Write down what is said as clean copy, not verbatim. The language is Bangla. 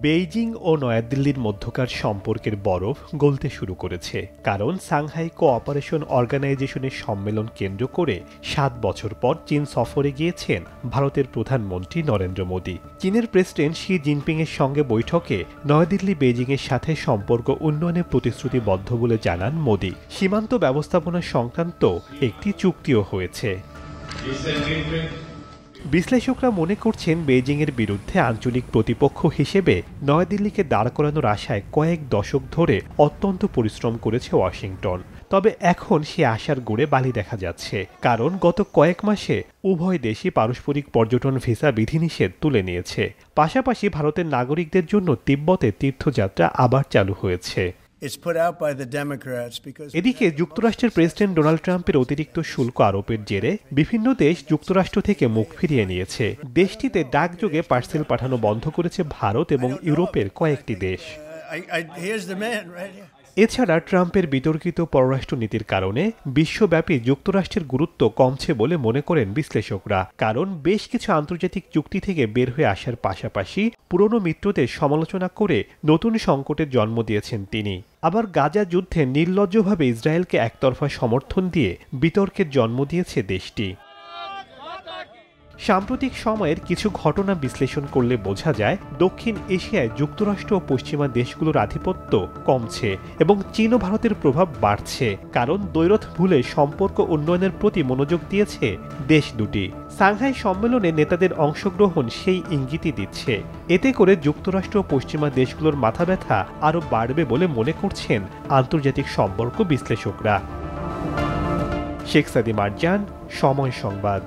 বেইজিং ও নয়াদিল্লির মধ্যকার সম্পর্কের বরফ গলতে শুরু করেছে, কারণ সাংহাই কোঅপারেশন অর্গানাইজেশনের সম্মেলন কেন্দ্র করে 7 বছর পর চীন সফরে গিয়েছেন ভারতের প্রধানমন্ত্রী নরেন্দ্র মোদী। চীনের প্রেসিডেন্ট শি জিনপিংয়ের সঙ্গে বৈঠকে নয়াদিল্লি বেইজিংয়ের সাথে সম্পর্ক উন্নয়নে প্রতিশ্রুতিবদ্ধ বলে জানান মোদী। সীমান্ত ব্যবস্থাপনা সংক্রান্ত একটি চুক্তিও হয়েছে। বিশ্লেষকরা মনে করছেন, বেইজিংয়ের বিরুদ্ধে আঞ্চলিক প্রতিপক্ষ হিসেবে নয়াদিল্লিকে দাঁড় করানোর আশায় কয়েক দশক ধরে অত্যন্ত পরিশ্রম করেছে ওয়াশিংটন। তবে এখন সে আশার গুড়ে বালি দেখা যাচ্ছে, কারণ গত কয়েক মাসে উভয় দেশই পারস্পরিক পর্যটন ভিসা বিধিনিষেধ তুলে নিয়েছে। পাশাপাশি ভারতের নাগরিকদের জন্য তিব্বতে তীর্থযাত্রা আবার চালু হয়েছে। এদিকে যুক্তরাষ্ট্রের প্রেসিডেন্ট ডোনাল্ড ট্রাম্পের অতিরিক্ত শুল্ক আরোপের জেরে বিভিন্ন দেশ যুক্তরাষ্ট্র থেকে মুখ ফিরিয়ে নিয়েছে। দেশটিতে ডাকযোগে পার্সেল পাঠানো বন্ধ করেছে ভারত এবং ইউরোপের কয়েকটি দেশ। এছাড়া ট্রাম্পের বিতর্কিত পররাষ্ট্রনীতির কারণে বিশ্বব্যাপী যুক্তরাষ্ট্রের গুরুত্ব কমছে বলে মনে করেন বিশ্লেষকরা, কারণ বেশ কিছু আন্তর্জাতিক চুক্তি থেকে বের হয়ে আসার পাশাপাশি পুরনো মিত্রদের সমালোচনা করে নতুন সংকটের জন্ম দিয়েছেন তিনি। আবার গাজা যুদ্ধে নির্লজ্জভাবে ইসরায়েলকে একতরফা সমর্থন দিয়ে বিতর্কের জন্ম দিয়েছে দেশটি। সাম্প্রতিক সময়ের কিছু ঘটনা বিশ্লেষণ করলে বোঝা যায়, দক্ষিণ এশিয়ায় যুক্তরাষ্ট্র ও পশ্চিমা দেশগুলোর আধিপত্য কমছে এবং চীন ও ভারতের প্রভাব বাড়ছে, কারণ দ্বৈরথ ভুলে সম্পর্ক উন্নয়নের প্রতি মনোযোগ দিয়েছে দেশ দুটি। সাংহাই সম্মেলনে নেতাদের অংশগ্রহণ সেই ইঙ্গিতই দিচ্ছে। এতে করে যুক্তরাষ্ট্র ও পশ্চিমা দেশগুলোর মাথা ব্যথা আরও বাড়বে বলে মনে করছেন আন্তর্জাতিক সম্পর্ক বিশ্লেষকরা। শেখ সাদি মারজান, সময় সংবাদ।